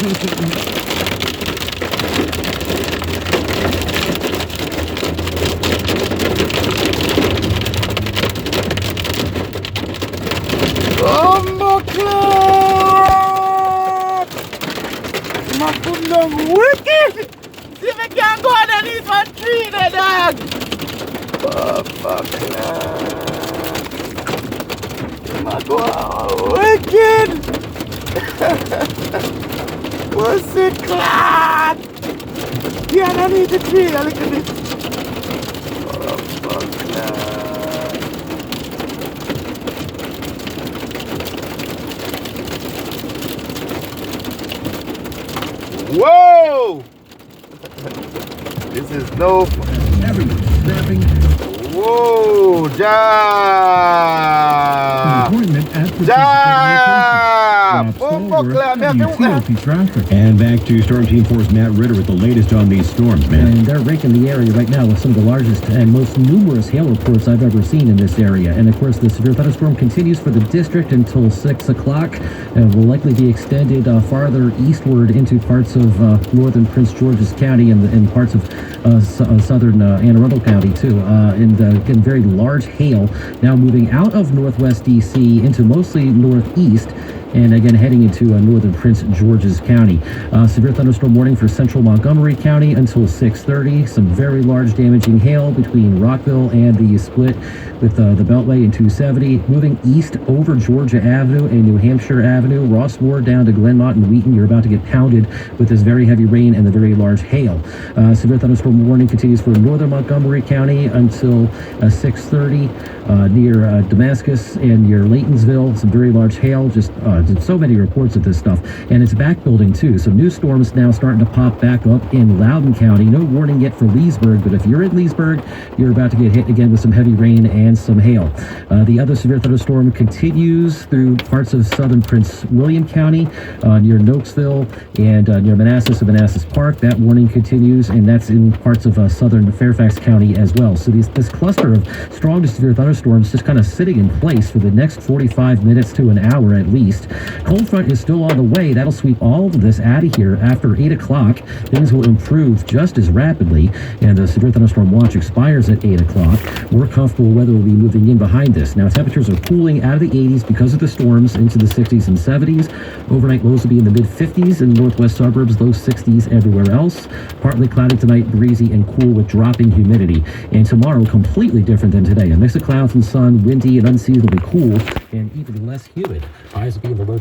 My foot long wicked! See if I can go underneath one tree there, dog! Oh, fuck, my God, wicked! What's it, clad? Yeah, underneath the tree, look at this. Oh, fuck, Whoa! This is no fun. Everyone's snapping. Whoa! Ja! And back to Storm Team Force Matt Ritter with the latest on these storms, man. And they're raking the area right now with some of the largest and most numerous hail reports I've ever seen in this area. And of course, the severe thunderstorm continues for the district until 6 o'clock and will likely be extended farther eastward into parts of northern Prince George's County and parts of southern Anne Arundel County too. And again, very large hail now moving out of northwest DC into mostly northeast, and again heading into northern Prince George's County. Severe thunderstorm warning for central Montgomery County until 6:30. Some very large damaging hail between Rockville and the split with the Beltway in 270. Moving east over Georgia Avenue and New Hampshire Avenue. Rossmore down to Glenmont and Wheaton. You're about to get pounded with this very heavy rain and the very large hail. Severe thunderstorm warning continues for northern Montgomery County until 6:30. Near Damascus and near Laytonsville. Some very large hail. Just so many reports of this stuff, and it's back building too. Some new storms now starting to pop back up in Loudoun County. No warning yet for Leesburg, but if you're in Leesburg, you're about to get hit again with some heavy rain and some hail. The other severe thunderstorm continues through parts of southern Prince William County, near Nokesville and near Manassas and Manassas Park. That warning continues, and that's in parts of southern Fairfax County as well. So this cluster of strong to severe thunderstorms just kind of sitting in place for the next 45 minutes to an hour at least. Cold front is still on the way. That'll sweep all of this out of here after 8 o'clock. Things will improve just as rapidly, and the severe thunderstorm watch expires at 8 o'clock. More comfortable weather will be moving in behind this. Now, temperatures are cooling out of the 80s because of the storms into the 60s and 70s. Overnight lows will be in the mid-50s in the northwest suburbs, low 60s everywhere else. Partly cloudy tonight, breezy and cool with dropping humidity. And tomorrow, completely different than today. A mix of clouds and sun, windy and unseasonably cool, and even less humid. Highs will be in the low